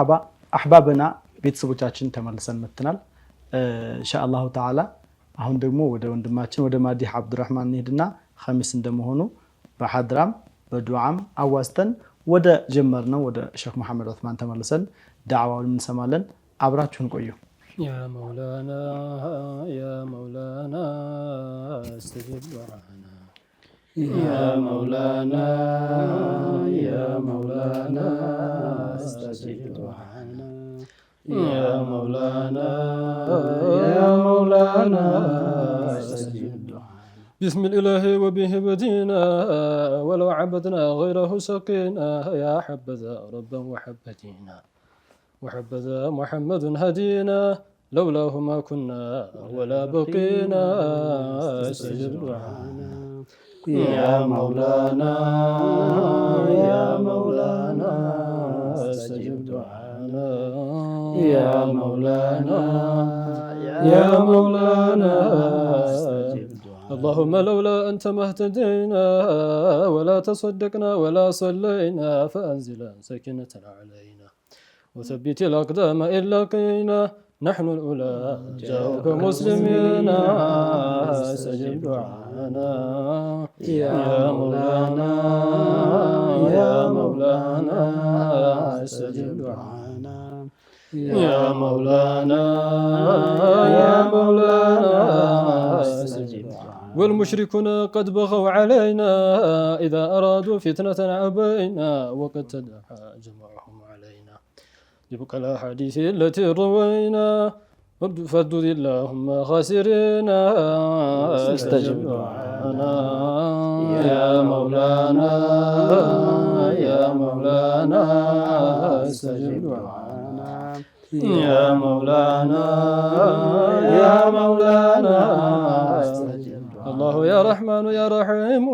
مرحبا أحبابنا ቤተሰቦቻችን ተመልሰን መጥተናል ኢንሻአላሁ ተዓላ አሁን ደግሞ ወደ ወንድማችን ወደ ማዲህ አብዱራህማን እንሄድና ኸሚስ እንደመሆኑ በሐድራም በዱዓም አዋስተን ወደ ጀመርነው ወደ ሼክ መሐመድ ዑስማን ተመልሰን ዳዕዋውን እንሰማለን አብራችሁን ቆዩ يا مولانا استجب دعانا يا مولانا استجب دعانا يا مولانا استجب دعانا بسم الإله وبه بدينا ولو عبدنا غيره سقينا يا حبذا ربا وحبتينا وحبذا محمد هدينا لولاه ما كنا ولا بقينا استجب دعانا يا مولانا استجب دعانا يا مولانا استجب دعانا اللهم لولا أنت ما اهتدينا ولا تصدقنا ولا صلينا فأنزلا سكينة علينا وثبت الأقدام إن لقينا نحن الأولى جاءوك مسلمين استجب دعانا يا مولانا استجب دعانا يا مولانا استجب دعانا والمشركون قد بغوا علينا إذا أرادوا فتنة عبينا وقد تدحى جمعهم علينا جبك الأحاديث التي روينا فردد اللهم خاسرين استجب دعانا يا مولانا استجب دعانا يا مولانا استجب دعانا الله يا رحمن يا رحيم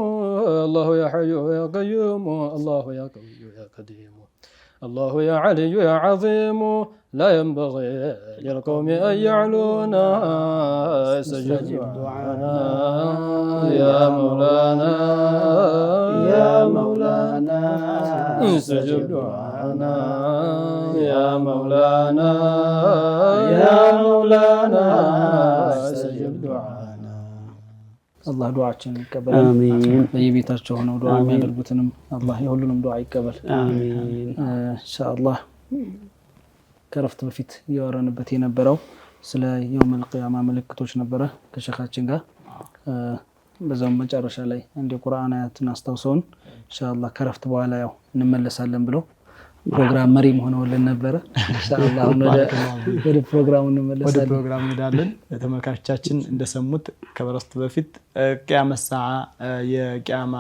الله يا حي يا قيوم الله يا قوي يا قديم الله يا علي يا عظيم لا ينبغي للقوم أن يعلونا استجب دعانا يا مولانا استجب دعانا يا مولانا استجب دعانا الله دعاءنا يقبل آمين በየቤታቸው ሆነው ዱዓ የሚያደርጉትንም አላህ የሁሉንም ዱዓ ይቀበል አሜን ኢንሻአላህ ከረፍት በፊት ያወራንበት የነበረው ስለ የውመል ቂያማ ምልክቶች ነበረ ከሸኻችን ጋር በዛው መጨረሻ ላይ እንደ ቁርአን አያትን አስተውሰውን ኢንሻአላህ ከረፍት በኋላ ያው እንመለሳለን ብሎ ፕሮግራም መሪም ሆነውልን ነበረ ኢንሻአላህ ወደ ፕሮግራሙ እንመለሳለን ተመልካቾቻችን እንደሰሙት ከበረፍት በፊት ቂያማ ሰዓ የቂያማ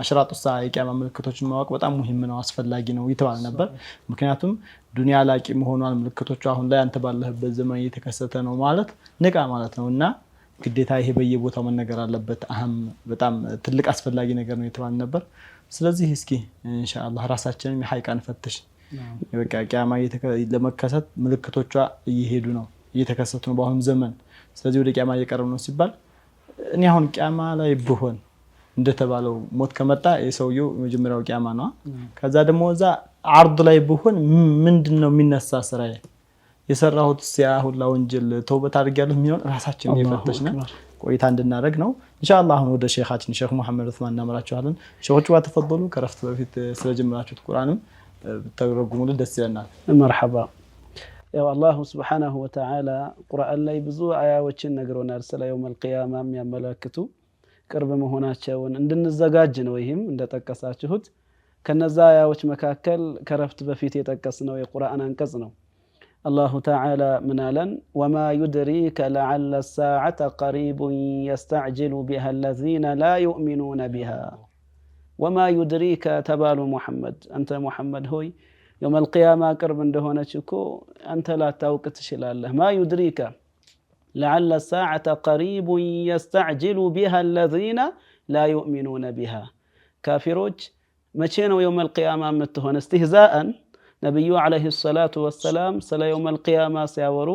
አሽራጡ ሰዓ የቂያማ ምልክቶችን ማወቅ በጣም ሙሂም ነው አስፈላጊ ነው ይተባል ነበር ምክንያቱም ዱንያ ላቂ መሆኗን ምልክቶቹ አሁን ላይ አንተ ባለህበት ዘመን እየተከሰተ ነው ማለት ንቃ ማለት ነውና ግዴታ ይሄ በየቦታው መነገር አለበት አህም በጣም ትልቅ አስፈላጊ ነገር ነው ይተባል ነበር ስለዚህ እስኪ ኢንሻአላህ ራሳችንን የሐይቃን ፈትሽ በቃ ቂያማ ለመከሰት ምልክቶቿ እየሄዱ ነው እየተከሰቱ ነው በአሁን ዘመን ስለዚህ ወደ ቂያማ እየቀረቡ ነው ሲባል እኔ አሁን ቂያማ ላይ ብሆን እንደተባለው ሞት ከመጣ የሰውየው መጀመሪያው ቂያማ ነው ከዛ ደግሞ እዛ አርድ ላይ ብሆን ምንድነው የሚነሳ ስራዬ የሰራሁት ሲያሁላ ወንጀል ተውበት አድርጊያለሁ የሚሆን ራሳችን እየፈተሽና ቆይታ እንድናደርግ ነው ኢንሻአላህ አሁን ወደ ሼኻችን ሼክ መሐመድ ዑስማን እናመራችኋለን ሼኾቹ ተፈضሉ ከረፍት በፊት ስለጀመራችሁት ቁርአንም ተረጉሙልን ደስ ይለናል مرحبا ያው አላህ Subhanahu Wa Ta'ala ቁርአን ላይ ብዙ አያዎችን ነግሮናል ስለ የውመል ቂያማ የሚያመለክቱ ቅርብ መሆናቸውን እንድንዘጋጅ ነው ይሄም እንደተጠቀሳችሁት ከነዛ አያዎች መካከል ከረፍት በፊት የጠቀስነው የቁርአን አንቀጽ ነው الله تعالى منالا وما يدريك لعل الساعة قريب يستعجل بها الذين لا يؤمنون بها وما يدريك تبال محمد أنت محمد هوي يوم القيامة قرب እንደሆነች እኮ አንተ ላታውቅ ትችላለህ ما يدريك لعل الساعة قريب يستعجل بها الذين لا يؤمنون بها كافروች መቼ ነው يوم القيامة የምትሆን استهزاء ነብዩ አለይሂ ሰላቱ ወሰለም ስለ የውመል ቂያማ ሲያወሩ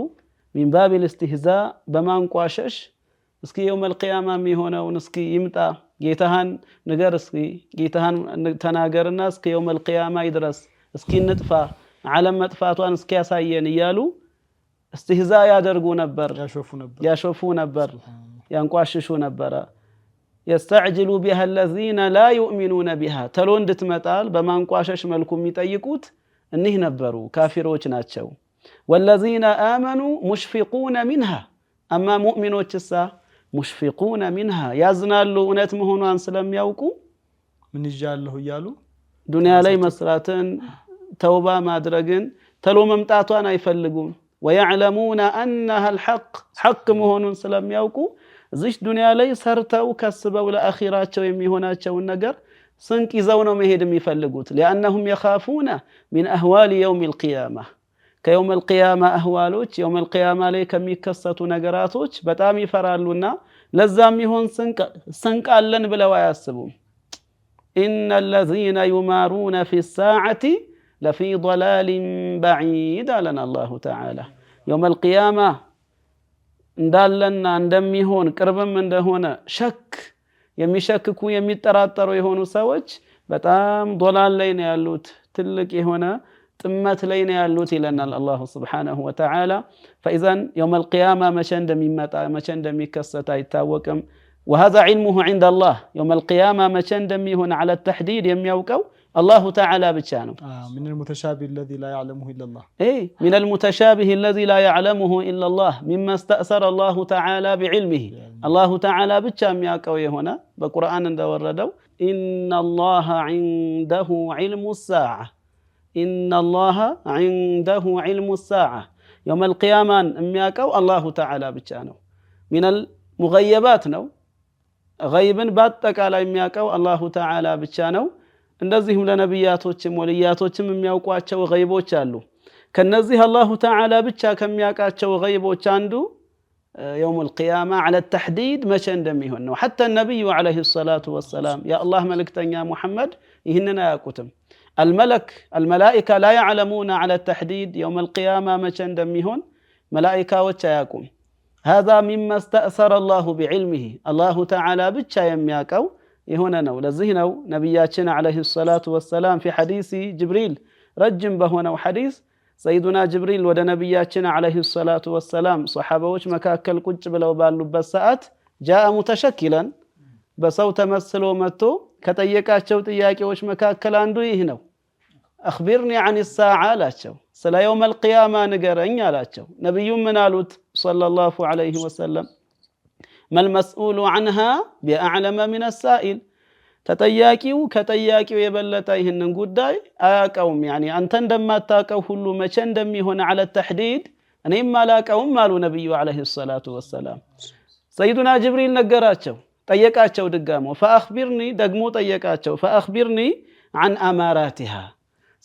من باب الاستهزاء በማንቋሸሽ እስኪ የውመል ቂያማ የሚሆነውን እስኪ ይምጣ ጌታህን ነገር እስኪ ጌታህን ተናገርና እስኪ የውመል ቂያማ ይድረስ እስኪ ንጥፋ ዓለም መጥፋቷን እስኪያሳየን እያሉ እስትህዛ ያደርጉ ነበር ያሾፉ ነበር ያንቋሽሹ ነበር يستعجل بها الذين لا يؤمنون بها ተሎ እንድትመጣል በማንቋሸሽ መልኩ የሚጠይቁት እነህ ነበሩ ካፊሮች ናቸው والذين آمنوا مشفقون منها اما مؤمنዎችሳ مشفقون منها ያዝናሉ እውነት መሆኗን ስለሚያውቁ ምን ይጃለሁ ይያሉ ዱንያ ላይ መስራትን ተውባ ማድረግን ተሎ መምጣቷን አይፈልጉም ويعلمون انها الحق حق መሆኑን ስለሚያውቁ እዚህ ዱንያ ላይ ሰርተው ከስበው ለአኺራቸው የሚሆናቸው ነገር ስንቅ ይዘው ነው መሄድ የሚፈልጉት لانهم يخافون من اهوال يوم القيامه ከيوم القيامه اهوالዎች يوم القيامه ላይ ከሚከሰቱ ነገራቶች በጣም ይፈራሉና ለዛም ይሆን ስንቅ አለን ብለው አያስቡም ان الذين يمارون في الساعه لفي ضلال بعيد لنا الله تعالى يوم القيامه እንዳለና እንደሚሆን ቅርብም እንደሆነ ሸክ የሚሸክኩ የሚጠራጠሩ የሆኑ ሰዎች በጣም ضلال ላይ ነው ያሉት ትልቅ የሆነ ጥመት ላይ ነው ያሉት ይለናል አላህ Subhanahu Wa Ta'ala فاذا يوم القيامه መቼ እንደሚመጣ መቼ እንደሚከሰት አይታወቅም وهذا علمه عند الله يوم القيامه መቼ እንደሚሆን على التحديد የሚያውቀው الله تعالى ብቻ ነው من المتشابه الذي لا يعلمه الا الله من المتشابه الذي لا يعلمه الا الله مما استأثر الله تعالى بعلمه الله تعالى ብቻ የሚያውቀው የሆነ በቁርአን እንደወረደው ان الله عنده علم الساعه ان الله عنده علم الساعه يوم القيامه የሚያውቀው الله تعالى ብቻ ነው من المغيبات ነው غيبን በአጠቃላይ የሚያውቀው الله تعالى ብቻ ነው እንደዚህም ለነብያቶችም ወልያቶችም የሚያውቋቸው ገይቦች አሉ ከነዚህ አላሁ ተዓላ ብቻ ከሚያውቃቸው ገይቦች አንዱ يوم القيامه على التحديد መቼ እንደሚሆን ነው حتى النبي عليه الصلاه والسلام يا الله ملكتኛ محمد ይህንን አያውቁትም الملائكه لا يعلمون على التحديد يوم القيامه መቼ እንደሚሆን መላእክቶች አያውቁም هذا مما استأثر الله بعلمه الله تعالى ብቻ የሚያውቀው የሆነ ነው ለዚህ ነው ነብያችን አለይሂ ሰላቱ ወሰለም في حديث جبريل ረጅም በሆነው ሐዲስ ሰይዱና ጅብሪል ወደ ነብያችን አለይሂ ሰላቱ ወሰለም ሱሐባዎች መካከል ቁጭ ብለው ባሉበት ሰዓት جاء متشكلا በሰው ተመስሎ መጥቶ ከጠየቃቸው ጥያቄዎች መካከል አንዱ ይህ ነው اخبرني عن الساعه አላቸው ስለ يوم القيامه ንገረኝ አላቸው ነብዩ ምን አሉት ሰለላሁ ዐለይሂ ወሰለም ما المسؤول عنها بأعلم من السائل ተጠያቂው ከጠያቂው የበለጠ ይህንን ጉዳይ አያውቀውም يعني አንተ እንደማታውቀው ሁሉ መቼ እንደሚሆን على التحديد እኔም አላውቀውም አሉ ነብዩ አለይሂ ሰላቱ ወሰለም ሰይዱና ጅብሪል ነገራቸው ጠየቃቸው ድጋሞ فاخبرني ደግሞ ጠየቃቸው فاخبرني عن اماراتها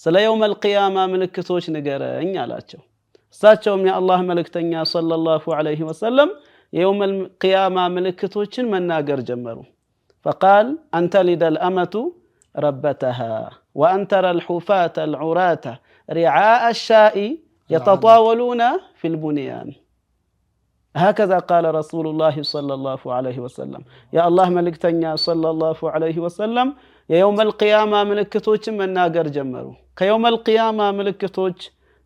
ስለ يوم القيامه ምልክቶች ንገረኝ አላቸው እሳቸውም የአላህ መልእክተኛ ሰለላሁ ዐለይሂ ወሰለም يوم القيامه ملكتوچن مناገር ጀመሩ فقال انت لد الامه ربتها وانت الحفاة العراة رعاء الشاء يتطاولون في البنيان هكذا قال رسول الله صلى الله عليه وسلم يا الله ملكتኛ صلى الله عليه وسلم يوم القيامه ملكتوچን مناገር ጀመሩ ከيوم القيامه ملكتوچ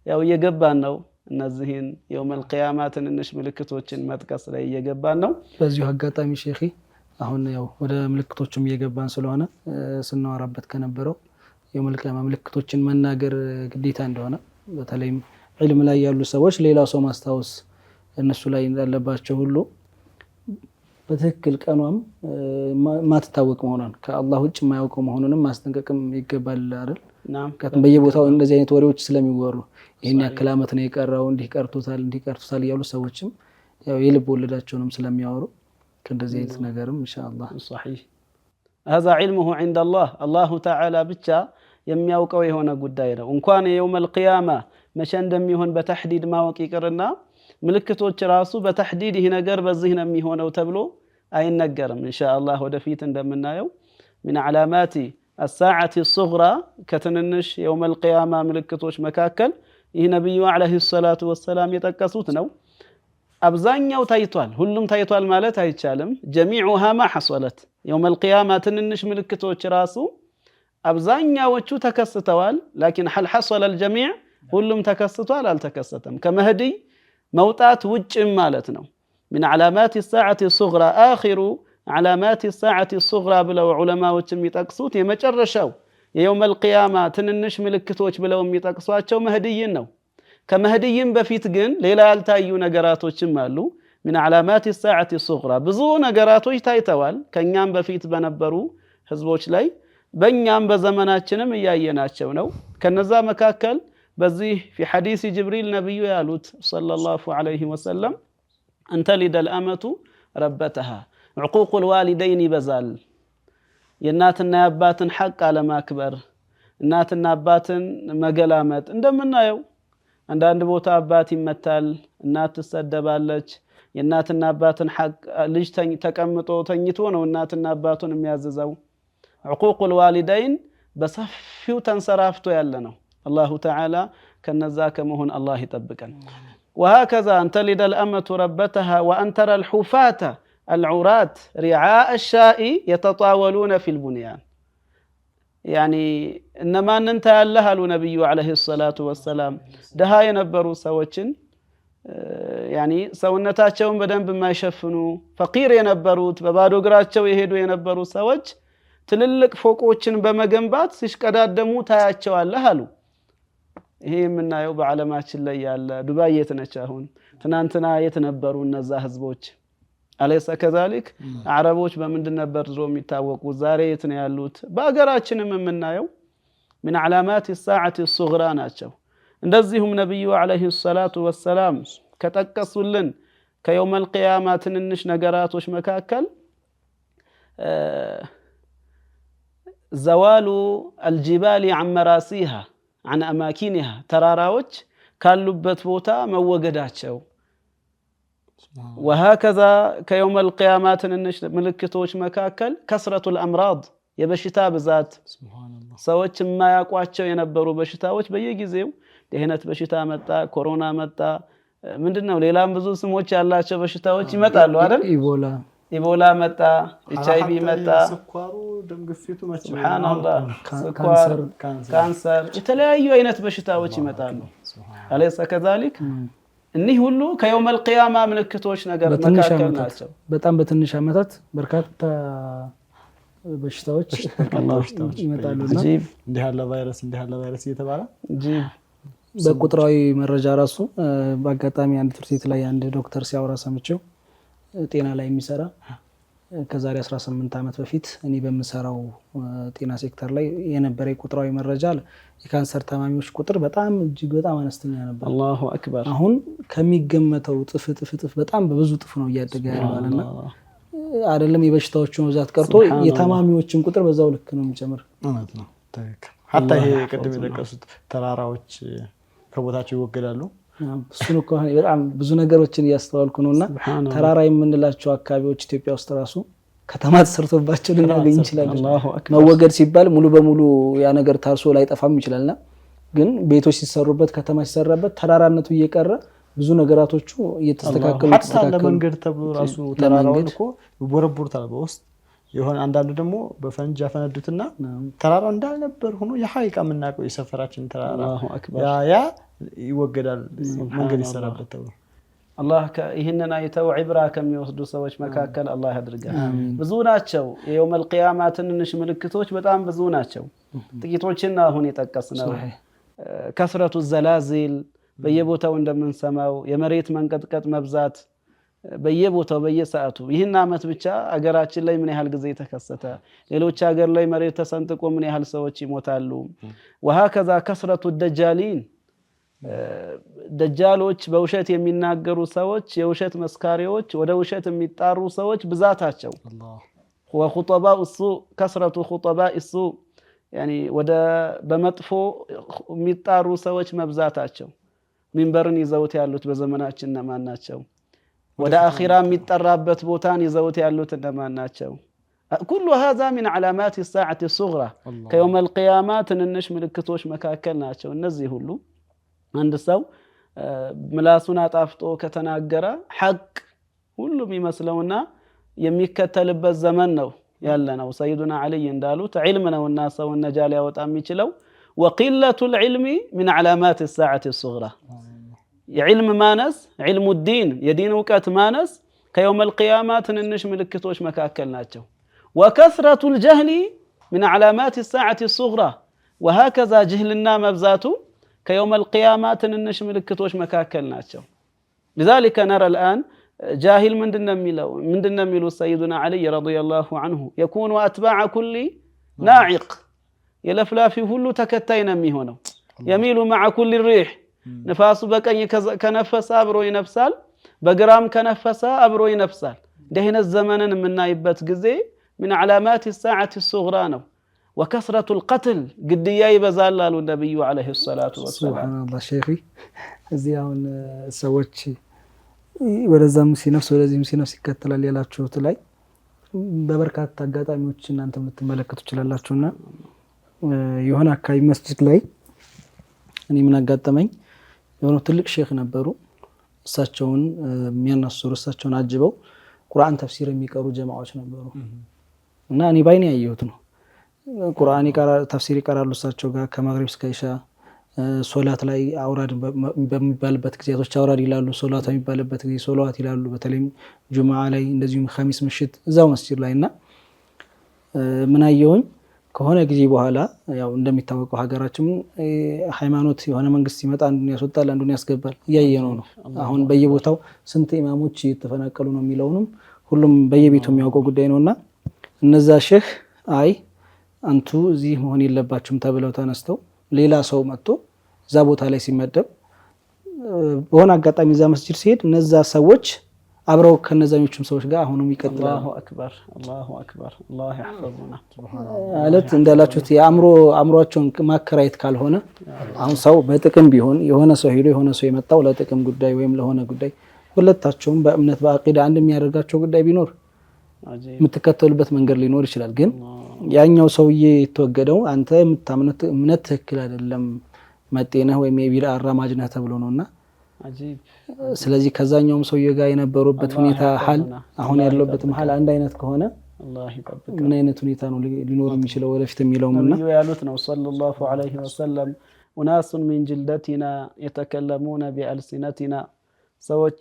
ያው የገባን ነው እነዚህን يوم القيامه ትንንሽ ምልክቶችን መጥቀስ ላይ እየገባን ነው በዚሁ አጋጣሚ ሼኺ አሁን ያው ወደ ምልክቶቹም እየገባን ስለሆነ ስናወራበት ከነበረው يوم القيامه ምልክቶችን መናገር ግዴታ እንደሆነ በተለይም ዒልም ላይ ያሉ ሰዎች ሌላው ሰው ማስታወስ እነሱ ላይ እንዳለባቸው ሁሉ በትክክል ቀኗም ማትታወቅ መሆኑን ከአላህ ውጭ የማያውቀው መሆኑንም ማስጠንቀቅም ይገባል አይደል ናም በየቦታው እንደዚህ አይነት ወሬዎች ስለሚወሩ ይሄን ያክል አመት ነው የቀረው እንዲህ ቀርቶታል ያሉ ሰዎችም ያው የልብ ወለዳቸውንም ስለሚያወሩ ከእንደዚህ አይነት ነገርም ኢንሻአላህ صحيح هذا علمه عند الله الله تعالى ብቻ የሚያውቀው የሆነ ጉዳይ ነው እንኳን የውም القيامه መቼ እንደሚሆን በተህዲድ ማወቅ ይቅርና ምልክቶች ራሱ በተህዲድ ይሄ ነገር በዚህ ነው የሚሆነው ተብሎ አይነገርም ኢንሻአላህ ወደፊት እንደምናየው من علامات الساعه الصغرى كتننش يوم القيامه ምልክቶች መካከል ይህ ነብዩ አለይሂ ሰላቱ ወሰለም የጠቀሱት ነው አብዛኛው ታይቷል ሁሉም ታይቷል ማለት አይቻልም جميعها ما حصلت يوم القيامه ትንንሽ ምልክቶች ራሱ አብዛኛዎቹ ተከስተዋል لكن هل حصل الجميع ሁሉም ተከስቷል አልተከሰተም ከመህዲ መውጣት ውጭም ማለት ነው من علامات الساعة الصغرى آخر علامات الساعة الصغرى ብለው ዑለማዎች የሚጠቅሱት የመጨረሻው የየውም القيامة ትንንሽ ምልክቶች ብለው የሚጠቅሷቸው መህዲይን ነው ከመህዲይም በፊት ግን ሌላ ያልታዩ ነገራቶችም አሉ من علامات الساعة الصغرى ብዙ ነገራቶች ታይተዋል ከኛም በፊት በነበሩ ህዝቦች ላይ በእኛም በዘመናችንም እያየናቸው ነው ከነዛ መካከል በዚህ في حديث جبريل ነብዩ ያሉት ሰለላሁ ዐለይሂ ወሰለም أنت لد الأمة ربتها عقوق الوالدين بزال የእናትና የአባትን ሐቅ አለማክበር እናትና አባትን መገላመጥ እንደምናየው አንዳንድ ቦታ አባት ይመታል እናት ትሰደባለች የእናትና አባትን ሐቅ ልጅ ተቀምጦ ተኝቶ ነው እናትና አባቱን የሚያዘዘው عقوق الوالدين በሰፊው ተንሰራፍቶ ያለ ነው الله تعالى ከነዛ ከመሆን الله ይጠብቀን وهكذا أن تلد الأمة ربتها وأن ترى الحفاة العراة رعاء الشاء يتطاولون في البنيان يعني إنما أنت الله النبي عليه الصلاة والسلام دها ينبروا سوتشن يعني سونتاتهم بدن بما يشفنوا فقير ينبروت ببادو قراتشو يهدو ينبروا سوتش تللك فوقوتشن بمجنبات ሲሽቀዳደሙ ታያቸዋለህ አሉ ይሄ የምናየው በዓለማችን ላይ ያለ ዱባይ የተነቻ አሁን ትናንትና የተነበሩ እነዛ ህዝቦች አለይሰ ከዛሊክ አረቦች በመንድ ነበር ድሮ የሚታወቁ ዛሬ የት ነው ያሉት በአገራችንም የምናየው من علامات الساعة الصغرى ናቸው እንደዚሁም ነብዩ አለይሂ ሰላቱ ወሰላም ከተቀሱልን ከየውም القيامة ትንንሽ ነገራቶች መካከል زوال الجبال عن مراسيها عن أماكنها ተራራዎች ካሉበት ቦታ መወገዳቸው وهكذا كيوم القيامة ትንንሽ ምልክቶች መካከል كثرة الأمراض የበሽታ ብዛት ሰዎች የማያውቋቸው የነበሩ በሽታዎች በየጊዜው ደህነት በሽታ መጣ ኮሮና መጣ ምንድነው ሌላም ብዙ ስሞች ያላቸው በሽታዎች ይመጣሉ አይደል ኢቦላ መጣ ኤችአይቪ መጣ ስኳሩ ደም ግፊቱ ሱብሃንአላህ ካንሰር የተለያዩ አይነት በሽታዎች ይመጣሉ አለይሰ ከዛሊክ እነዚህ ሁሉ ከየውም القيامة ምልክቶች ነገር መካከል ናቸው በጣም በትንሽ አመታት በርካታ በሽታዎች ይመጣሉና እንዲህ ያለ ቫይረስ እየተባለ በቁጥራዊ መረጃ ራሱ በአጋጣሚ አንድ ትርኢት ላይ አንድ ዶክተር ሲያወራ ሰምቼው ጤና ላይ የሚሰራ ከዛሬ 18 አመት በፊት እኔ በመሰራው ጤና ሴክተር ላይ የነበረ ቁጥራዊ መረጃ የካንሰር ታማሚዎች ቁጥር በጣም እጅግ በጣም አነስተኛ ነበር አላሁ አክበር አሁን ከሚገመተው ጥፍ በጣም በብዙ ጥፍ ነው እያደገ ያለውና አይደለም የበሽታዎቹ መብዛት ቀርቶ የታማሚዎችን ቁጥር በዛው ልክ ነው የሚጨምር ማለት ነው حتى ይሄ ቅድም የጠቀሱት ተራራዎች ከቦታቸው ይወገዳሉ እሱን እኮ በጣም ብዙ ነገሮችን ያስተዋልኩ ነውና ተራራ የምንላቸው አካባቢዎች ኢትዮጵያ ውስጥ ራሱ ከተማ ተሰርቶባቸው ልናገኝ እንችላለን መወገድ ሲባል ሙሉ በሙሉ ያ ነገር ታርሶ ላይ ጠፋም ይችላልና ግን ቤቶች ሲሰሩበት ከተማ ሲሰራበት ተራራነቱ እየቀረ ብዙ ነገራቶቹ እየተስተካከሉ ለመንገድ ተብሎ ራሱ ተራራውን እኮ ይቦረቡሩታል በውስጥ የሆነ አንዳንዱ ደግሞ በፈንጅ ያፈነዱትና ተራራው እንዳልነበር ሆኖ የሐይቃ ምናቀው የሰፈራችን ተራራ ያ ይወገዳል መንገድ ይሰራበት ተብሎ አላህ ይሄንን አይተው ዒብራ ከሚወስዱ ሰዎች መካከል አላህ ያድርገን ብዙ ናቸው የየውም القيامة ትንንሽ ምልክቶች በጣም ብዙ ናቸው ጥቂቶችን አሁን የጠቀስነው كثرة الزلازل በየቦታው እንደምንሰማው የመሬት መንቀጥቀጥ መብዛት በየቦታው በየሰዓቱ ይህን አመት ብቻ አገራችን ላይ ምን ያህል ጊዜ ተከሰተ ሌሎች ሀገር ላይ መሬት ተሰንጥቆ ምን ያህል ሰዎች ይሞታሉ وهكذا كثرة الدجالين ደጃሎች በውሸት የሚናገሩ ሰዎች የውሸት መስካሪዎች ወደ ውሸት የሚጣሩ ሰዎች ብዛታቸው وخطباء السوء كثرة خطباء السوء يعني ወደ በመጥፎ የሚጣሩ ሰዎች መብዛታቸው ሚንበርን ይዘውት ያሉት በዘመናችን እነማን ናቸው ወደ አኺራ የሚጠራበት ቦታን ይዘውት ያሉት እነማን ናቸው كل هذا من علامات الساعة الصغرى كيوم القيامة ትንንሽ ምልክቶች መካከል ናቸው እነዚህ ሁሉ አንድ ሰው ምላሱን አጣፍጦ ከተናገረ ሐቅ ሁሉም ይመስለውና የሚከተልበት ዘመን ነው ያለነው ሰይዱና አሊ እንዳሉት ዒልም ነውና ሰው ነጃ ሊያወጣ የሚችለው وقلة العلم من علامات الساعة الصغرى علم مانس علم الدين يدين وقت مانس كيوم القيامة تننش ملكتوش مكاكل ناتشو وكثرة الجهل من علامات الساعة الصغرى وهكذا جهلنا مبزاتو كيوم القيامة تننش ملكتوش مكاكل ناتشو لذلك نرى الآن جاهل من دنا ميلو سيدنا علي رضي الله عنه يكون أتباع كل ناعق يلفلا في كله تكتين ميهونه يميل مع كل الريح نفاس بكني كنفس أبرو ينفسال بقرام كنفس أبرو ينفسال دهنا الزمن من نايبت جزي من علامات الساعة الصغرى وكثرة القتل قد يبزال النبي عليه الصلاة والسلام سبحان الله شيخي زياون سوتشي ወደዛም ሲነፍስ ወደዚህም ሲነፍስ ይከተላል ያላችሁት ላይ በበርካታ አጋጣሚዎች እናንተም ልትመለከቱ ይችላልላችሁና የሆነ አካባቢ መስጂድ ላይ እኔ ምን አጋጠመኝ የሆነ ትልቅ ሼክ ነበሩ እሳቸውን የሚያናስሩ እሳቸውን አጅበው ቁርአን ተፍሲር የሚቀሩ ጀማዓዎች ነበሩ እና እኔ ባይኔ ያየሁት ነው ቁርአን ተፍሲር ይቀራሉ እሳቸው ጋር ከመግሪብ እስከ ኢሻ ሶላት ላይ አውራድ በሚባልበት ጊዜያቶች አውራድ ይላሉ ሶላት በሚባልበት ጊዜ ሶላት ይላሉ በተለይም ጁማዓ ላይ እንደዚሁም ኸሚስ ምሽት እዛው መስጂድ ላይና ምን አየሁኝ ከሆነ ጊዜ በኋላ ያው እንደሚታወቀው ሀገራችን ሃይማኖት የሆነ መንግስት ሲመጣ አንዱን ያስወጣል አንዱን ያስገባል ያየነው ነው አሁን በየቦታው ስንት ኢማሞች እየተፈናቀሉ ነው የሚለውንም ሁሉም በየቤቱ የሚያውቀው ጉዳይ ነውና እነዛ ሼህ አይ አንቱ እዚህ መሆን የለባችሁም ተብለው ተነስተው ሌላ ሰው መጥቶ እዛ ቦታ ላይ ሲመደብ በሆነ አጋጣሚ እዛ መስጂድ ሲሄድ እነዛ ሰዎች አብረው ከነዛኞቹም ሰዎች ጋር አሁንም ይቀጥላሉ አላሁ አክበር አላህ ይحفظنا አለት እንዳላችሁት የአእምሮአቸውን ማከራየት ካልሆነ አሁን ሰው በጥቅም ቢሆን የሆነ ሰው ሄዶ የሆነ ሰው የመጣው ለጥቅም ጉዳይ ወይም ለሆነ ጉዳይ ሁለታቸውም በእምነት በአቂዳ አንድ የሚያደርጋቸው ጉዳይ ቢኖር የምትከተሉበት መንገድ ሊኖር ይችላል ግን ያኛው ሰውዬ የተወገደው አንተ የምታምነት እምነት ትክክል አይደለም መጤነህ ወይም የቢድዓ አራማጅ ነህ ተብሎ ነውና አጂብ ስለዚህ ከዛኛውም ሰውዬ ጋር የነበሩበት ሁኔታ ሐል አሁን ያለበት መሐል አንድ አይነት ከሆነ አላህ ይጠብቅ ምን አይነት ሁኔታ ነው ሊኖር የሚችለው ወደፊት የሚለውና ነብዩ ያሉት ነው ሰለላሁ ዐለይሂ ወሰለም ኡናስ من جلدتنا يتكلمون بألسنتنا ሰዎች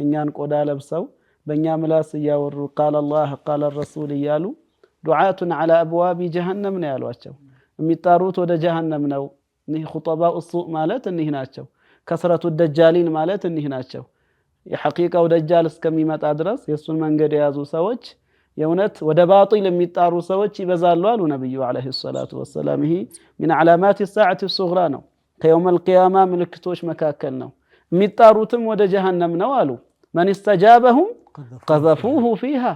እኛን ቆዳ ለብሰው በእኛ ምላስ ያወሩ قال الله قال الرسول እያሉ دعاة على أبواب جهنم ነው ያሏቸው የሚጣሩት ወደ ጀሃነም ነው እነዚህ ኹጠባኡ السوء ማለት እነዚህ ናቸው ከስረቱ الدجالين ማለት እነዚህ ናቸው የሐቂቃው ደጃል እስከሚመጣ ድረስ የሱን መንገድ የያዙ ሰዎች የእውነት ወደ ባጢል የሚጣሩ ሰዎች ይበዛሉ አሉ ነብዩ አለይሂ ሰላቱ ወሰለም ይሄ من علامات الساعة الصغرى ነው ከيوم القيامة ምልክቶች መካከል ነው የሚጣሩትም ወደ ጀሃነም ነው አሉ من استجابهم قذفوه فيها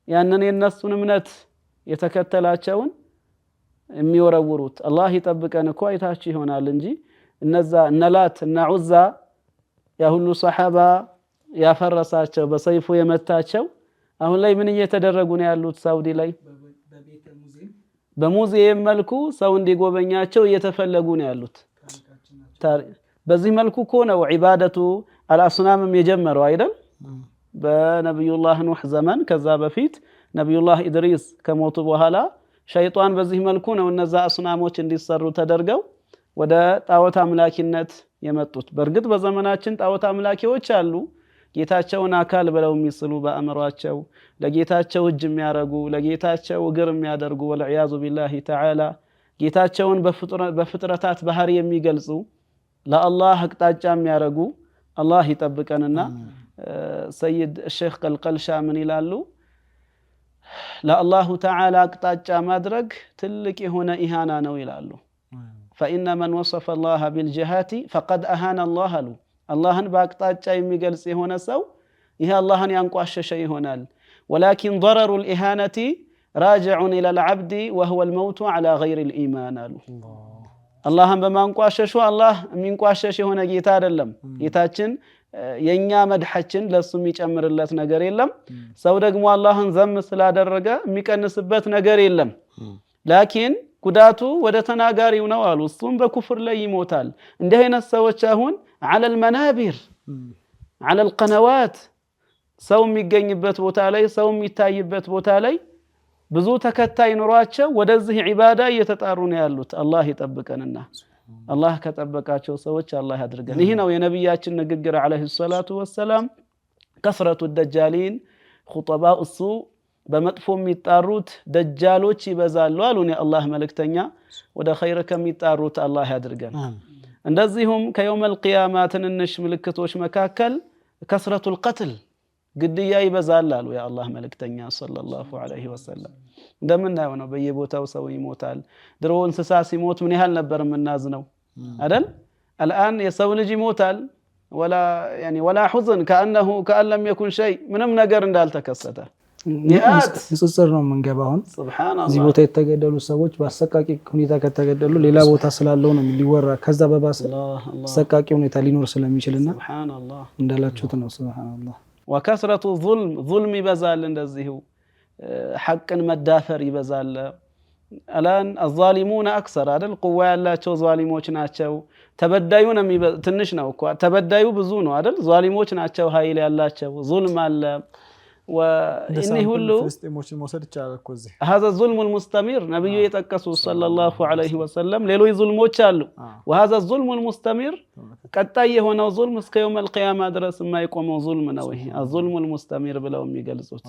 ያንን የነሱን እምነት የተከተላቸውን የሚወረውሩት አላህ ይጠብቀን እኮ አይታችሁ ይሆናል እንጂ እነዛ እነላት እና ዑዛ ያ ሁሉ ሱሐባ ያፈረሳቸው በሰይፉ የመታቸው አሁን ላይ ምን እየተደረጉ ነው ያሉት ሳውዲ ላይ በሙዚየም መልኩ ሰው እንዲጎበኛቸው እየተፈለጉ ነው ያሉት በዚህ መልኩ እኮ ነው ዒባደቱ አልአስናምም የጀመረው አይደል በነብዩላህ ኑህ ዘመን ከዛ በፊት ነብዩላህ ኢድሪስ ከሞቱ በኋላ ሸይጣን በዚህ መልኩ ነው እነዛ አስናሞች እንዲሰሩ ተደርገው ወደ ጣዖት አምላኪነት የመጡት በርግጥ በዘመናችን ጣዖት አምላኪዎች አሉ ጌታቸውን አካል ብለው የሚስሉ በአእምሯቸው ለጌታቸው እጅ የሚያረጉ ለጌታቸው እግር የሚያደርጉ ወልዒያዙ ቢላሂ ተዓላ ጌታቸውን በፍጥረታት ባህሪ የሚገልጹ ለአላህ አቅጣጫ የሚያረጉ አላህ ይጠብቀንና ሰይድ ሼክ ቀልቀልሻ ምን ይላሉ ለአላሁ ተዓላ አቅጣጫ ማድረግ ትልቅ የሆነ ኢሃና ነው ይላሉ فإن من وصف الله بالجهات فقد أهان الله له اللهن باقطاጫ የሚገልጽ የሆነ ሰው ይሄ አላህን ያንቋሸሸ ይሆናል ولكن ضرر الإهانة راجع إلى العبد وهو الموت على غير الإيمان اللهن በማንቋሸሹ አላህ የሚንቋሸሽ የሆነ ጌታ አይደለም ጌታችን የኛ መድሐችን ለሱ የሚጨምርለት ነገር የለም ሰው ደግሞ አላህን ዘም ስላደረገ የሚቀንስበት ነገር የለም ላኪን ጉዳቱ ወደ ተናጋሪው ነው አሉ እሱም በኩፍር ላይ ይሞታል እንዲህ አይነት ሰዎች አሁን على المنابر على القنوات ሰው የሚገኝበት ቦታ ላይ ሰው የሚታይበት ቦታ ላይ ብዙ ተከታይ ኑሯቸው ወደዚህ ዒባዳ እየተጣሩ ነው ያሉት አላህ ይጠብቀንና አላህ ከጠበቃቸው ሰዎች አላህ ያድርገን ይሄ ነው የነብያችን ንግግር አለይሂ ሰላቱ ወሰለም ከስረቱ ደጃሊን ኹጠባኡ ሱ በመጥፎ የሚጣሩት ደጃሎች ይበዛሉ አሉን የአላህ መልእክተኛ ወደ ኸይር ከሚጣሩት አላህ ያድርገን እንደዚሁም ከየውመል ቂያማ ትንንሽ ምልክቶች መካከል ከስረቱል ቀትል ግድያ ይበዛል አሉ የአላህ መልእክተኛ ሰለላሁ ዐለይሂ ወሰለም እንደምናየው ነው በየቦታው ሰው ይሞታል ድሮ እንስሳ ሲሞት ምን ያህል ነበር የምናዝነው አይደል الآن የሰው ልጅ ይሞታል ولا حزن كأن لم يكن شيء ምንም ነገር እንዳልተከሰተ ንጽጽር ነው መንገባውን ሱብሃንአላህ እዚህ ቦታ የተገደሉ ሰዎች በአሰቃቂ ሁኔታ ከተገደሉ ሌላ ቦታ ስላለው ነው ሊወራ ከዛ በባሰ አሰቃቂ ሁኔታ ሊኖር ስለሚችልና ሱብሃንአላህ እንዳላችሁት ነው ሱብሃንአላህ وكثرة ظلم يبزال እንደዚሁ ሐቅን መዳፈር ይበዛል الان الظالمون اكثر አይደል قوه ያላቸው ዛሊሞች ናቸው ተበዳዩ ነው ትንሽ ነው እኮ ተበዳዩ ብዙ ነው አይደል ዛሊሞች ናቸው ኃይል ያላቸው ظلم አለ واني ሁሉ ፍልስጤሞችን መውሰድ ይቻላል እኮ እዚህ هذا الظلم المستمر ነብዩ የጠቀሱ ሰለላሁ ዐለይሂ ወሰለም ሌሎች ዙልሞች አሉ وهذا الظلم المستمر ቀጣይ የሆነው ዙልም እስከ የውመል ቂያማ ድረስ የማይቆመው ዙልም ነው ይሄ الظلم المستمر ብለው የሚገልጹት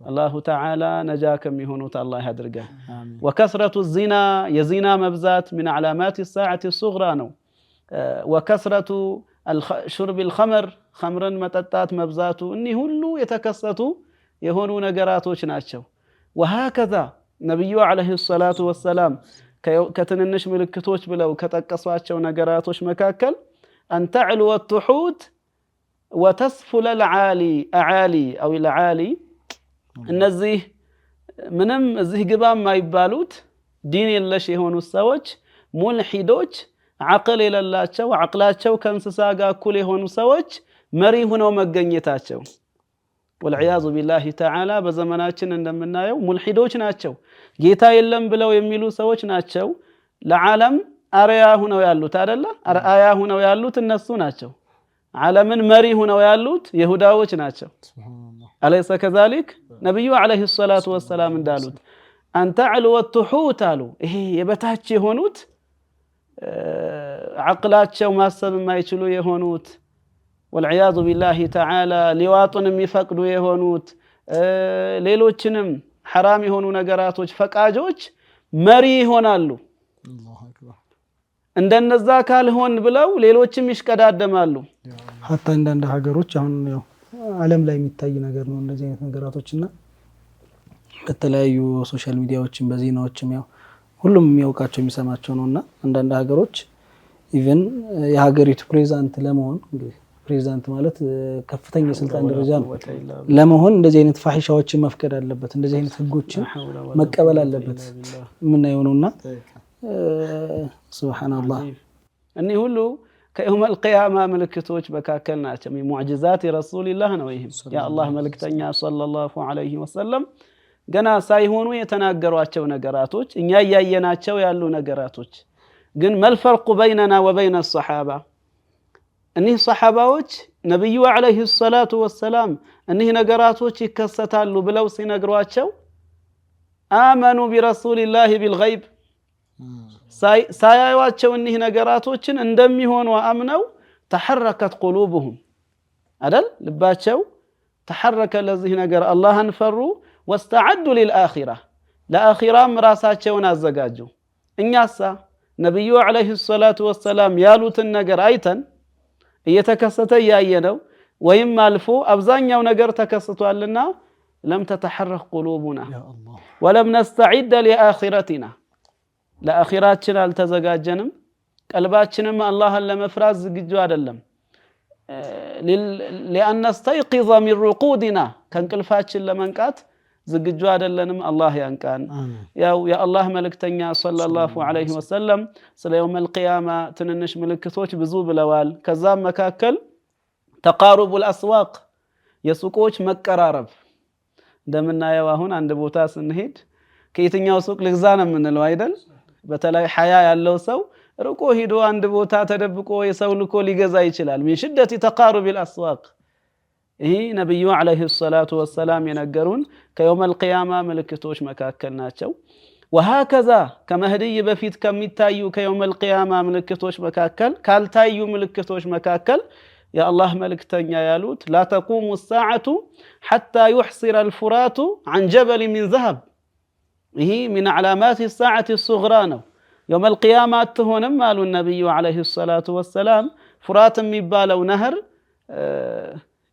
አላሁ ተዓላ ነጃ ከሚሆኑት አላህ ያድርገን وكثرة الزنا የዚና መብዛት من علامات الساعة الصغرى ነው وكثرة شرب الخمر خمرን መጠጣት መብዛቱ እኒ ሁሉ የተከሰቱ የሆኑ ነገራቶች ናቸው وهكذا ነብዩ አለይሂ ሰላቱ ወሰለም ከትንንሽ ምልክቶች ብለው ከጠቀሷቸው ነገራቶች መካከል أن تعلو التحوت وتسفل الأعالي أو الأعالي እነዚህ ምንም እዚህ ግባ የማይባሉት ዲን የለሽ የሆኑ ሰዎች ሙልሂዶች عقل የሌላቸው አቅላቸው ከእንስሳ ጋር እኩል የሆኑ ሰዎች መሪ ሆነው መገኘታቸው والعياذ بالله تعالى በዘመናችን እንደምናየው ሙልሂዶች ናቸው ጌታ የለም ብለው የሚሉ ሰዎች ናቸው ለዓለም አርያ ሆነው ያሉት አይደለ አርአያ ሆነው ያሉት እነሱ ናቸው ዓለምን መሪ ሆነው ያሉት ይሁዳዎች ናቸው ሱብሃንአላህ አለይሰ ከذلك ነብዩ አለይሂ ሰላቱ ወሰለም እንዳሉት አንተ علو التحوت አሉ ይሄ የበታች የሆኑት عقلاቸው ማሰብ የማይችሉ የሆኑት والعياذ بالله تعالى ሊዋጡንም ይፈቅዱ የሆኑት ሌሎችንም حرام የሆኑ ነገራቶች ፈቃጆች መሪ ይሆናሉ አላሁ አክበር እንደነዛ ካልሆን ብለው ሌሎችም ይሽቀዳደማሉ hatta እንደ ሀገሮች አሁን ያው ዓለም ላይ የሚታይ ነገር ነው እንደዚህ አይነት ነገራቶችና በተለያዩ ሶሻል ሚዲያዎችን በዜናዎችም ያው ሁሉም የሚያውቃቸው የሚሰማቸው ነውና አንዳንድ ሀገሮች ኢቭን የሀገሪቱ ፕሬዝዳንት ለመሆን እንግዲህ ፕሬዝዳንት ማለት ከፍተኛ ስልጣን ደረጃ ነው ለመሆን እንደዚህ አይነት ፋሂሻዎችን መፍቀድ አለበት እንደዚህ አይነት ህጎችን መቀበል አለበት ምን ነውና ሱብሃንአላህ እኒ ሁሉ ከየውመል ቂያማ ምልክቶች መካከል ናቸው ሙዕጂዛት ረሱልላህ ነው ይሄ የአላህ መልእክተኛ ሰለላሁ ዐለይሂ ወሰለም ገና ሳይሆኑ የተናገሯቸው ነገራቶች እኛ ያያየናቸው ያሉ ነገራቶች ግን መልፈርቁ በይነና ወበይነ الصحابه እነዚህ ሰሃባዎች ነብዩ አለይሂ ሰላቱ ወሰለም እነዚህ ነገራቶች ይከሰታሉ ብለው ሲነግሯቸው አመኑ ቢረሱልላህ ቢልገይብ ሳያዩዋቸው እነዚህ ነገራቶችን እንደሚሆኑ አምነው ተሐረከት قلوبهم አይደል ልባቸው ተሐረከ ለዚህ ነገር አላህን ፈሩ واستعدوا للآخرة لآخرة مراساتቸውን አዘጋጁ እኛሳ ነብዩ አለይሂ ሰላቱ ወሰለም ያሉትን ነገር አይተን እየተከሰተ ያየነው ወይም አልፎ አብዛኛው ነገር ተከስቷልና لم تتحرك قلوبنا يا الله ولم نستعد لآخرتنا ለአኺራችን አልተዘጋጀንም ቀልባችንም አላህን ለመፍራት ዝግጁ አይደለም لأن نستيقظ من رقودنا ከንቅልፋችን ለመንቃት ዝግጁ አይደለንም አላህ ያንቃን ያው የአላህ መልእክተኛ ሰለላሁ ዐለይሂ ወሰለም ስለ የውመል ቂያማ ትንንሽ ምልክቶች ብዙ ብለዋል ከዛም መካከል ተቃሩቡ الاسواق የሱቆች መቀራረብ እንደምናየው አሁን አንድ ቦታ ስንሄድ ከየትኛው ሱቅ ልግዛ ነው የምንለው አይደል በተለይ ሐያ ያለው ሰው ርቆ ሄዶ አንድ ቦታ ተደብቆ የሰው ልኮ ሊገዛ ይችላል من شدة تقارب الاسواق ይሄ ነብዩ አለይሂ ሰላቱ ወሰላም የነገሩን ከየውመል ቂያማ ምልክቶች መካከል ናቸው። وهكذا ከመህዲይ በፊት ከሚታዩ ከየውመል ቂያማ ምልክቶች መካከል ካልታዩ ምልክቶች መካከል የአላህ መልእክተኛ ያሉት لا تقوم الساعة حتى يحصر الفرات عن جبل من ذهب ይሄ من علامات الساعة الصغرى ነው። የውመል ቂያማ አትሆንም አሉ ነብዩ አለይሂ ሰላቱ ወሰላም ፍራት የሚባለው ነህር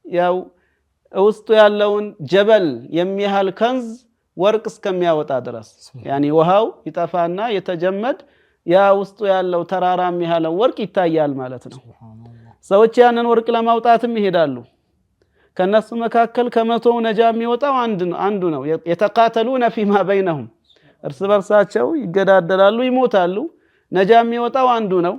ያው ውስጡ ያለውን ጀበል የሚያህል ከንዝ ወርቅ እስከሚያወጣ ድረስ ያኒ ውሃው ይጠፋና የተጀመደ ያ ውስጡ ያለው ተራራ የሚያህል ወርቅ ይታያል ማለት ነው። ሰዎች ያንን ወርቅ ለማውጣትም ይሄዳሉ። ከነሱ መካከል ከመቶው ነጃ የሚወጣው አንዱ ነው። የተቃተሉነ ፊማ በይነሁም እርስ በርሳቸው ይገዳደላሉ፣ ይሞታሉ። ነጃ የሚወጣው አንዱ ነው።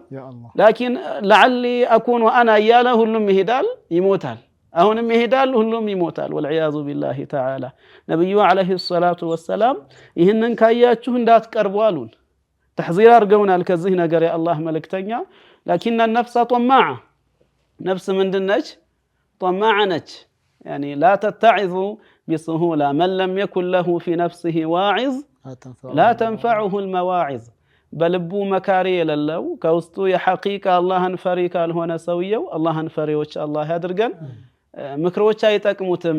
ላኪን ለዓሊ አኩኑ አና እያለ ሁሉም ይሄዳል፣ ይሞታል። አሁንም ይሄዳል፣ ሁሉም ይሞታል። ወልዒያዙ ቢላሂ ተዓላ። ነብዩ አለይሂ ሰላቱ ወሰላም ይህንን ካያችሁ እንዳትቀርቡ አሉን። ተሕዚር አድርገውናል ከዚህ ነገር የአላህ መልእክተኛ። ላኪን ነፍሰ ጠማዓ ነፍስ ምንድነች? ጠማዓ ነች። ያኒ ላ ተተዒዙ ቢስሁላ መን ለም የኩን ለሁ ፊ ነፍሲሂ ዋዒዝ ላ ተንፈዑሁ ልመዋዒዝ። በልቡ መካሪ የሌለው ከውስጡ የሐቂቃ አላህን ፈሪ ካልሆነ ሰውየው አላህን ፈሪዎች አላህ ያድርገን። ምክሮች አይጠቅሙትም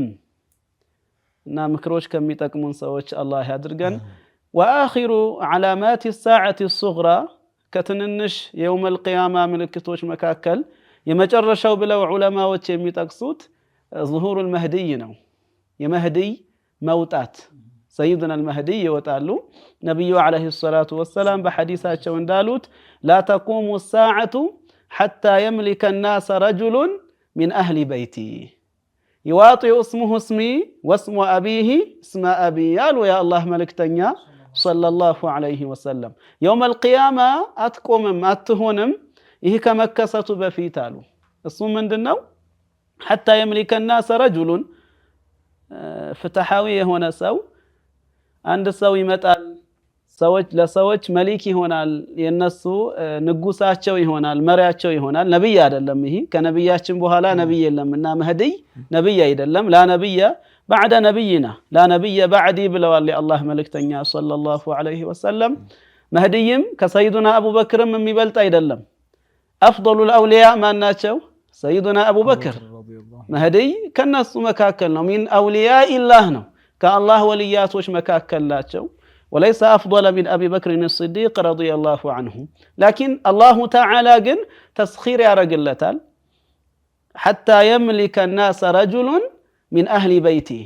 እና ምክሮች ከሚጠቅሙን ሰዎች አላህ ያድርገን። ወአኺሩ ዓላማት الساعة الصغرى ከትንንሽ የውመል ቂያማ ምልክቶች መካከል የመጨረሻው ብለው ዑለማዎች የሚጠቅሱት ظهور المهدي ነው። የመህዲይ መውጣት ሰይድና المهدي ይወጣሉ። ነብዩ አለይሂ ሰላቱ ወሰላም በሐዲሳቸው እንዳሉት لا تقوم الساعة حتى يملك الناس رجل من أهل بيتي يواطئ اسمه اسمي واسم أبيه اسم أبي قالوا يا الله ملكتنيا صلى الله عليه وسلم يوم القيامة أتقوم أتهونم إيه كمكسة بفيتالو الصوم من دنو حتى يملك الناس رجل فتحاوية هنا سو عند سوي متال ሰዎች ለሰዎች መሊክ ይሆናል፣ የነሱ ንጉሳቸው ይሆናል፣ መሪያቸው ይሆናል። ነብይ አይደለም። ይሄ ከነብያችን በኋላ ነብይ የለምና መህዲይ ነብይ አይደለም። ላ ነብይ بعد نبينا لا نبي بعدي ብለዋል የአላህ መልእክተኛ ሰለላሁ ዐለይሂ ወሰለም። መህዲይም ከሰይዱና አቡበክርም የሚበልጥ አይደለም። አፍضل الاولياء ማናቸው? ሰይዱና አቡበክር። መህዲይ ከነሱ መካከል ነው። ሚን አውሊያء ኢላህ ነው፣ ከአላህ ወልያቶች መካከል ናቸው። وليس أفضل من أبي بكر الصديق رضي الله عنه. لكن الله تعالى قل تسخير يا رجلتال حتى يملك الناس رجل من أهل بيته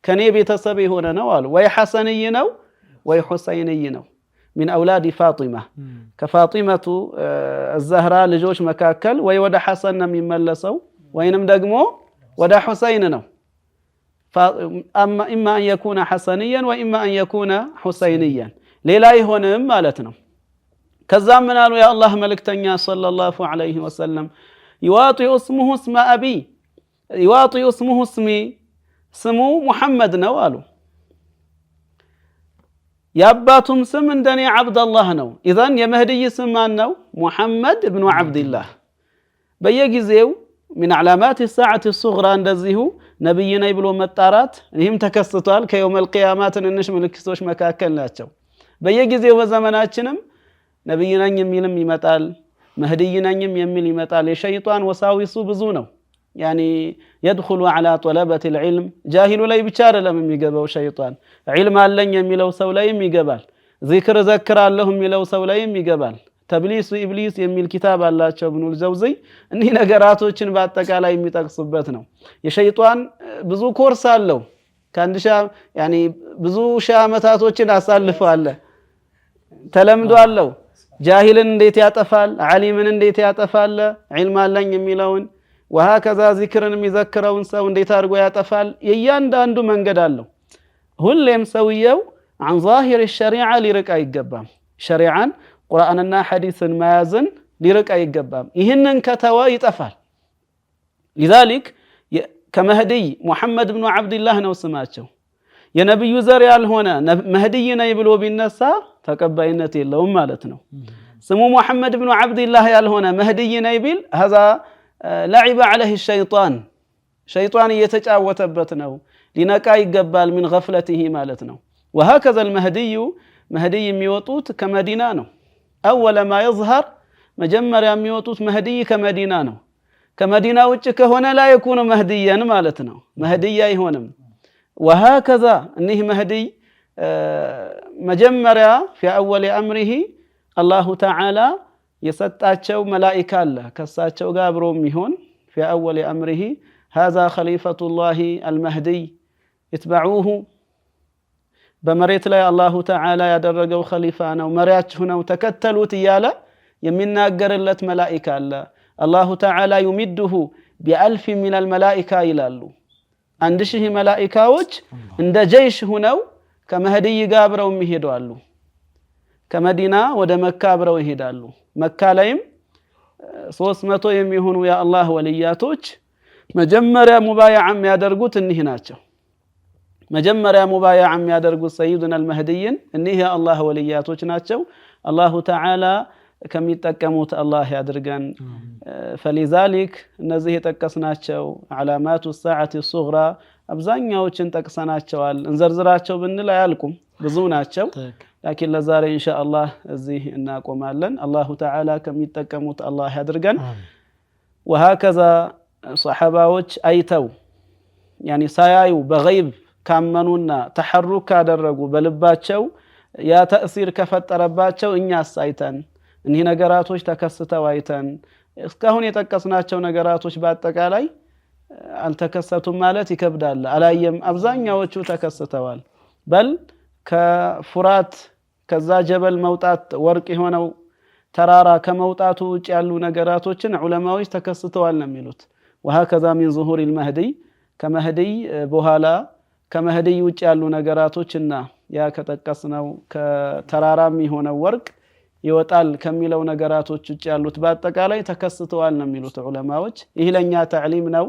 كان يبيتسبي هنا نوال ويحسني نو ويحسيني نو من أولاد فاطمة كفاطمة الزهراء لجوش مكاكل ويودا حسن من ملسو وينم دقمو ودا حسين نو إما أن يكون حسنيا وإما أن يكون حسينيا ليلا يهونم مالتنا كذا من قالوا يا الله ملكتنيا صلى الله عليه وسلم يواطئ اسمه اسم أبي يواطئ اسمه اسمي سمو محمد نوالو ياباتم سم دني عبد الله نو إذن يا مهدي سمان نو محمد بن عبد الله بيجزيو من علامات الساعة الصغرى እንደዚሁ ነብይ ነኝ ብሎ መጣራት ይህም ተከስቷል። ከየውመል ቂያማት እንሽ ምልክቶች መካከል ናቸው። በየጊዜው በዘመናችንም ነብይ ነኝ የሚልም ይመጣል፣ መህዲይ ነኝም የሚል ይመጣል። የሸይጣን ወሳዊሱ ብዙ ነው። يعني يدخل على طلبة العلم جاهل ላይ ብቻ አይደለም የሚገባው ሸይጣን። ዒልም አለኝ የሚለው ሰው ላይም ይገባል። ዚክር ዘክራለሁ የሚለው ሰው ላይም ይገባል። ተብሊስ ኢብሊስ የሚል ኪታብ አላቸው ኢብኑል ጀውዚ። እነዚህ ነገራቶችን በአጠቃላይ የሚጠቅሱበት ነው። የሸይጣን ብዙ ኮርስ አለው። ከአንድ ያኒ ብዙ ሺህ ዓመታቶችን አሳልፈዋል። ተለምዶ አለው። ጃሂልን እንዴት ያጠፋል፣ ዓሊምን እንዴት ያጠፋል፣ ዒልም አለኝ የሚለውን وهكذا ዚክርን የሚዘክረውን ሰው እንዴት አድርጎ ያጠፋል። የእያንዳንዱ መንገድ አለው። ሁሌም ሰውየው عن ظاهر الشريعة ሊርቅ አይገባም። ሸሪዓን ቁርአንና ሐዲስን መያዝን ሊርቅ አይገባም። ይህንን ከተወ ይጠፋል። لذلك ከመህዲይ ሙሐመድ ብኑ ዓብድላህ ነው ስማቸው። የነብዩ ዘር ያልሆነ መህዲይ ነኝ ብሎ ቢነሳ ተቀባይነት የለውም ማለት ነው። ስሙ ሙሐመድ ብኑ ዓብድላህ ያልሆነ መህዲይ ነኝ ቢል هذا لعب عليه الشيطان ሸይጣን እየተጫወተበት ነው ሊነቃ ይገባል من غفلته ማለት ነው وهكذا المهدي مهدي የሚወጡት ከመዲና ነው اول ما يظهر መጀመሪያ የሚወጡት መህዲ ከመዲና ነው ከመዲና ውጭ ከሆነ لا يكون مهديا ማለት ነው መህዲ አይሆንም وهكذا እነህ መህዲ መጀመሪያ في اول امره الله تعالى የሰጣቸው መላእክት አለ ከሳቸው ጋር አብሮ የሚሆን في اول امره هذا خليفة الله المهدي اتبعوه በመሬት ላይ አላሁ ተዓላ ያደረገው ኸሊፋ ነው መሪያችሁ ነው ተከተሉት እያለ የሚናገርለት መላእክት አለ አላሁ ተዓላ يمده بألف من الملائكة ይላሉ 1000 መላእክቶች እንደ ጀይሽ ሆነው ከመህዲ ጋር አብረው ይሄዳሉ ከመዲና ወደ መካ አብረው ይሄዳሉ መካ ላይም 300 የሚሆኑ የአላህ ወልያቶች መጀመሪያ ሙባይዓ የሚያደርጉት እነህ ናቸው መጀመሪያ ሙባይዓ የሚያደርጉት ሰይዱና አልመህዲን እነህ የአላህ ወልያቶች ናቸው አላሁ ተዓላ ከሚጠቀሙት አላህ ያድርገን فلذلك እነዚህ የጠቀስናቸው علامات الساعة الصغرى አብዛኛዎችን ጠቅሰናቸዋል እንዘርዝራቸው ብንል አያልቁም ብዙ ናቸው لكن ለዛሬ ኢንሻአላህ እዚህ እናቆማለን አላሁ ተዓላ ከሚጠቀሙት አላህ ያድርገን وهكذا صحابዎች አይተው يعني ሳያዩ በغይብ ካመኑና ተሐሩክ ካደረጉ በልባቸው ያ ተእሲር ከፈጠረባቸው እኛስ አይተን እነዚህ ነገራቶች ተከስተው አይተን እስካሁን የጠቀስናቸው ነገራቶች በአጠቃላይ አልተከሰቱም ማለት ይከብዳል አላየም አብዛኛዎቹ ተከስተዋል በል ከፍራት ከዛ ጀበል መውጣት ወርቅ የሆነው ተራራ ከመውጣቱ ውጭ ያሉ ነገራቶችን ዑለማዎች ተከስተዋል ነው የሚሉት وهكذا من ظهور المهدي ከመህዲ በኋላ ከመህዲ ውጭ ያሉ ነገራቶችና ያ ከተቀስነው ከተራራም የሆነው ወርቅ ይወጣል ከሚለው ነገራቶች ውጭ ያሉት በአጠቃላይ ተከስተዋል ነው የሚሉት ዑለማዎች ይህ ለኛ ተዕሊም ነው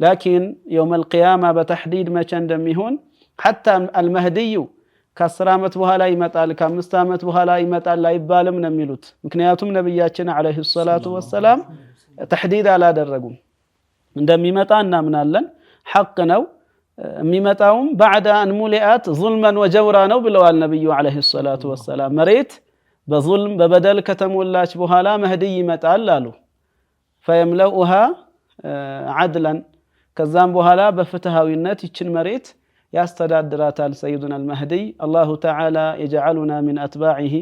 لكن يوم القيامه بتحديد መቼ እንደሚሆን حتى المهدي ከ10 አመት በኋላ ይመጣል ከ5 አመት በኋላ ይመጣል አይባልም ነው የሚሉት ምክንያቱም ነብያችን አለይሂ ሰላቱ ወሰለም ተህዲድ አላደረጉም እንደሚመጣ እናምናለን ሐቅ ነው የሚመጣውም بعد ان ملئت ظلما وجورا ነው ብለዋል ነብዩ አለይሂ ሰላቱ ወሰለም መሬት በظلم በበደል ከተሞላች በኋላ መህዲ ይመጣል አሉ فيملؤها عدلا ከዛም በኋላ በፍትሃዊነት ይችን መሬት ያስተዳድራታል ሰይዱና አልመህዲ አላሁ ተዓላ يجعلنا من اتباعه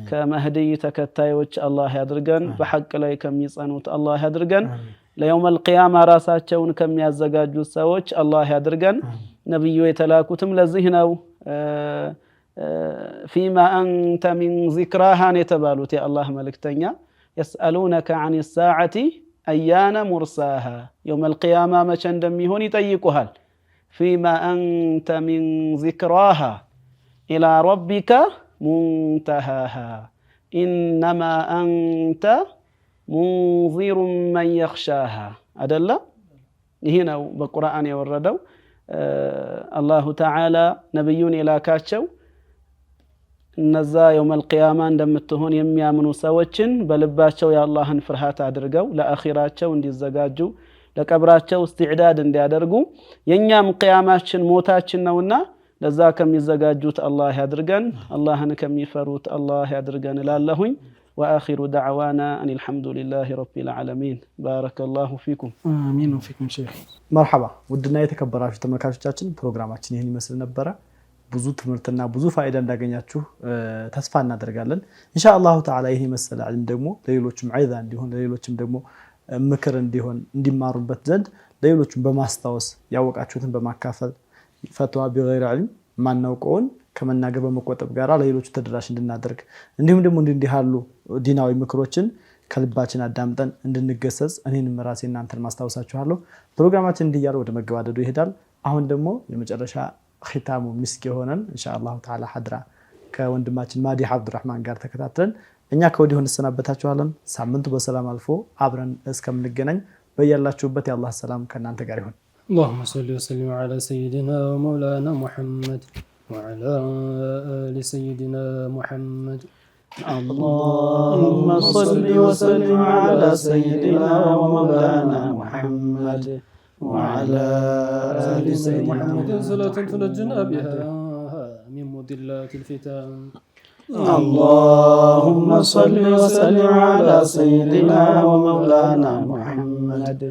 ከመህዲ ተከታዮች አላህ ያድርገን በሐቅ ላይ ከሚጸኑት አላህ ያድርገን ለيوم القيامه ራሳቸውን ከሚያዘጋጁት ሰዎች አላህ ያድርገን ነብዩ የተላኩትም ለዚህ ነው فيما أنت من ذكراها نتبالوت يا الله ملكتنيا يسألونك عن الساعة أيان مرساها يوم القيامة ما شندمي هون يطيقها فيما أنت من ذكراها إلى ربك منتهاها إنما أنت منذر من يخشاها أدل هنا بالقرآن يوردوا الله تعالى نبيون إلى كاتشو እነዛ يوم القيامة እንደምትሆን የሚያምኑ ሰዎችን በልባቸው የአላህን ፍርሃት አድርገው ለአኺራቸው እንዲዘጋጁ ለቀብራቸው استعداد እንዲያደርጉ የኛም ቂያማችን ሞታችን ነውና ለዛ ከሚዘጋጁት አላህ ያድርገን አላህን ከሚፈሩት አላህ ያድርገን እላለሁኝ واخر دعوانا ان الحمد لله رب العالمين بارك الله فيكم امين وفيكم شيخ مرحبا ودنا የተከበራችሁ ተመልካቾቻችን ፕሮግራማችን ይሄን ይመስል ነበር ብዙ ትምህርትና ብዙ ፋይዳ እንዳገኛችሁ ተስፋ እናደርጋለን ኢንሻአላሁ ተዓላ ይሄ መሰለ ዓለም ደግሞ ለሌሎችም አይዛ እንዲሆን ለሌሎችም ደግሞ ምክር እንዲሆን እንዲማሩበት ዘንድ ለሌሎችም በማስተዋወስ ያወቃችሁትን በማካፈል ፈትዋ بغير علم ማናውቀውን ከመናገር በመቆጠብ ጋራ ለሌሎች ተደራሽ እንድናደርግ እንዲሁም ደግሞ እንዲያሉ ዲናዊ ምክሮችን ከልባችን አዳምጠን እንድንገሰጽ እኔንም ራሴ እናንተን ማስተዋወሳችኋለሁ ፕሮግራማችን እንዲያለው ወደ መገባደዱ ይሄዳል አሁን ደግሞ የመጨረሻ ختام مسك يهونن ان شاء الله تعالى حضرا ከወንድማችን ማዲህ አብዱራህማን ጋር ተከታተለን እኛ ከወዲሁ እንሰናበታችኋለን ሳምንቱ በሰላም አልፎ አብረን እስከምንገናኝ በያላችሁበት የአላህ ሰላም ከናንተ ጋር ይሁን اللهم صل وسلم على سيدنا ومولانا محمد وعلى آل سيدنا محمد اللهم صل وسلم على سيدنا ومولانا محمد وعلى آل سيدنا محمد صلاة تنجنا بها من مضلات الفتن. اللهم صل وسلم على سيدنا ومولانا محمد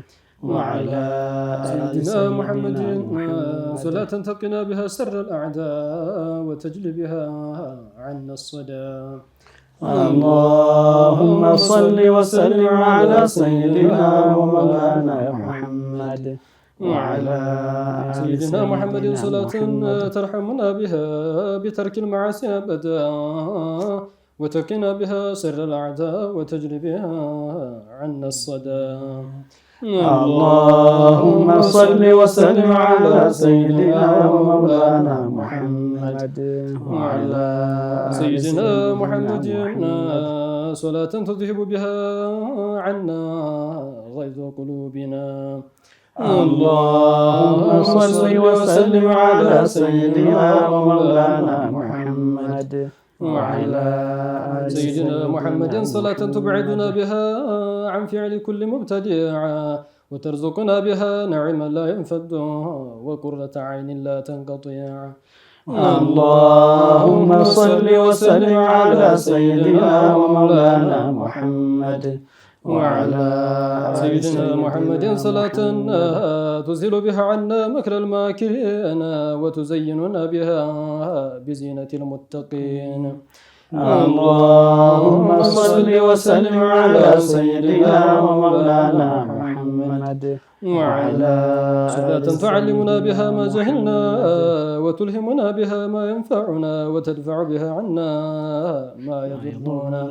وعلى سيدنا محمد صلاة تقنا بها سر الأعداء وتجلي بها عنا الصدى. اللهم صل وسلم على سيدنا ومولانا محمد وعلى سيدنا محمد صلاة ترحمنا بها بترك المعاصي أبدا وتقنا بها سر الأعداء وتجلي بها عنا الصدى. اللهم صل وسلم على سيدنا ومولانا محمد وعلى سيدنا محمد صلاة تذهب بها عنا غيظ قلوبنا. اللهم صل وسلم على سيدنا ومولانا محمد وعلى سيدنا محمد صلاة تبعدنا بها عن فعل كل مبتدع وترزقنا بها نعما لا ينفد وقرة عين لا تنقطع. اللهم صل وسلم على سيدنا ومولانا محمد وعلى سيدنا محمد صلاة تزيل بها عنا مكر الماكرين وتزيننا بها بزينة المتقين. اللهم صل وسلم على سيدنا ومولانا محمد وعلى صلاة تعلمنا بها ما جهلنا وتلهمنا بها ما ينفعنا وتدفع بها عنا ما يضرنا.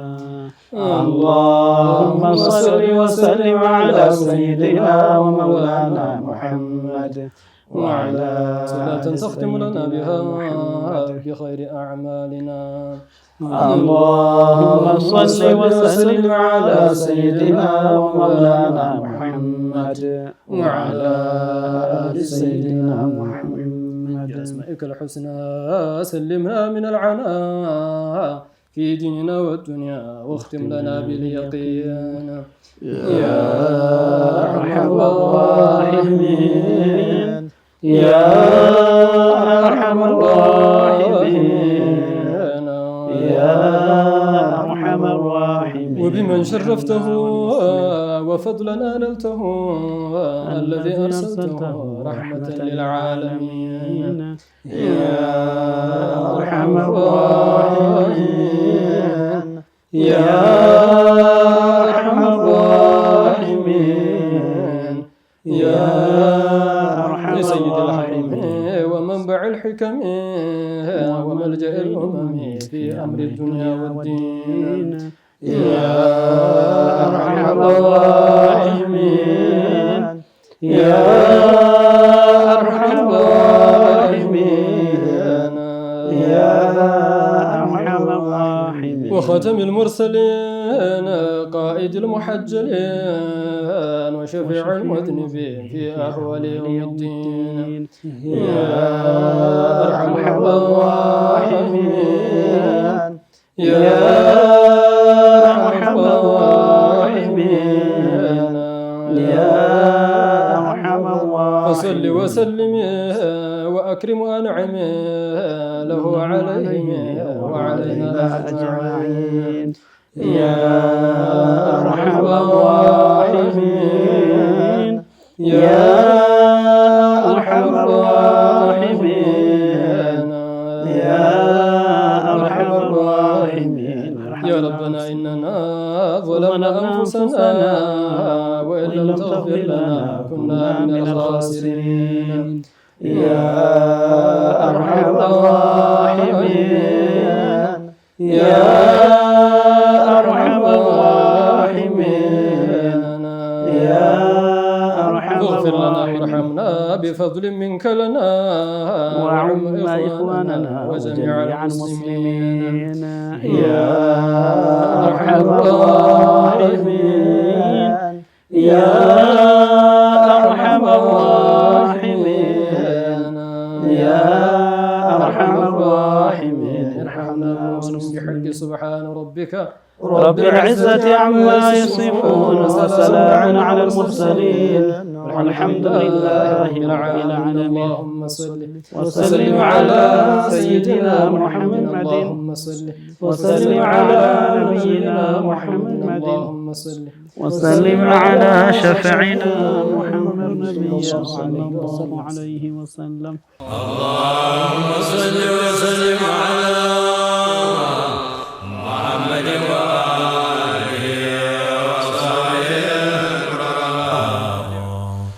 اللهم صل وسلم على سيدنا ومولانا محمد وعلى صلاة تختم لنا بها بخير أعمالنا. اللهم صل وسلم على سيدنا ومولانا محمد وعلى آل سيدنا محمد. بأسمائك الحسنى سلمنا من العناء في ديننا والدنيا واختم لنا باليقين يا أرحم الراحمين يا أرحم الراحمين يا أرحم الراحمين. وبمن شرفته وفضلنا نلته الذي أرسلته رحمة للعالمين. يا أرحم الراحمين يا أرحم الراحمين يا أرحم سيد الحكيم ومنبع الحكم وملجأ الأمم في أمر الدنيا والدين. يا أرحم الراحمين يا أرحم الراحمين يا أرحم الراحمين. وختم المرسلين قائد المحجلين وشفيع المذنبين في أحوال يوم الدين. يا أرحم الراحمين يا أرحم الراحمين يا أرحم الراحمين. فصل وسلم وأكرم وأنعم له عليهم وعلينا أجمعين. يا أرحم الراحمين يا أرحم الراحمين يا أرحم الراحمين. يا ربنا إننا ظلمنا أنفسنا وإن لم تغفر لنا كنا من الخاسرين. يا أرحم الراحمين يا أرحم الراحمين يا أرحم اغفر لنا وارحمنا بفضل منك لنا وعم إخواننا وجميع المسلمين. يا أرحم الراحمين يا أرحم الراحمين يا أرحم الراحمين. ارحمنا بحق سبحان ربك رب العزة عما يصفون وسلام على المرسلين والحمد لله رب العالمين. اللهم صل وسلم على سيدنا محمد اللهم صل وسلم على نبينا محمد اللهم صل وسلم على شفيعنا محمد صلى الله عليه وسلم. اللهم صل وسلم على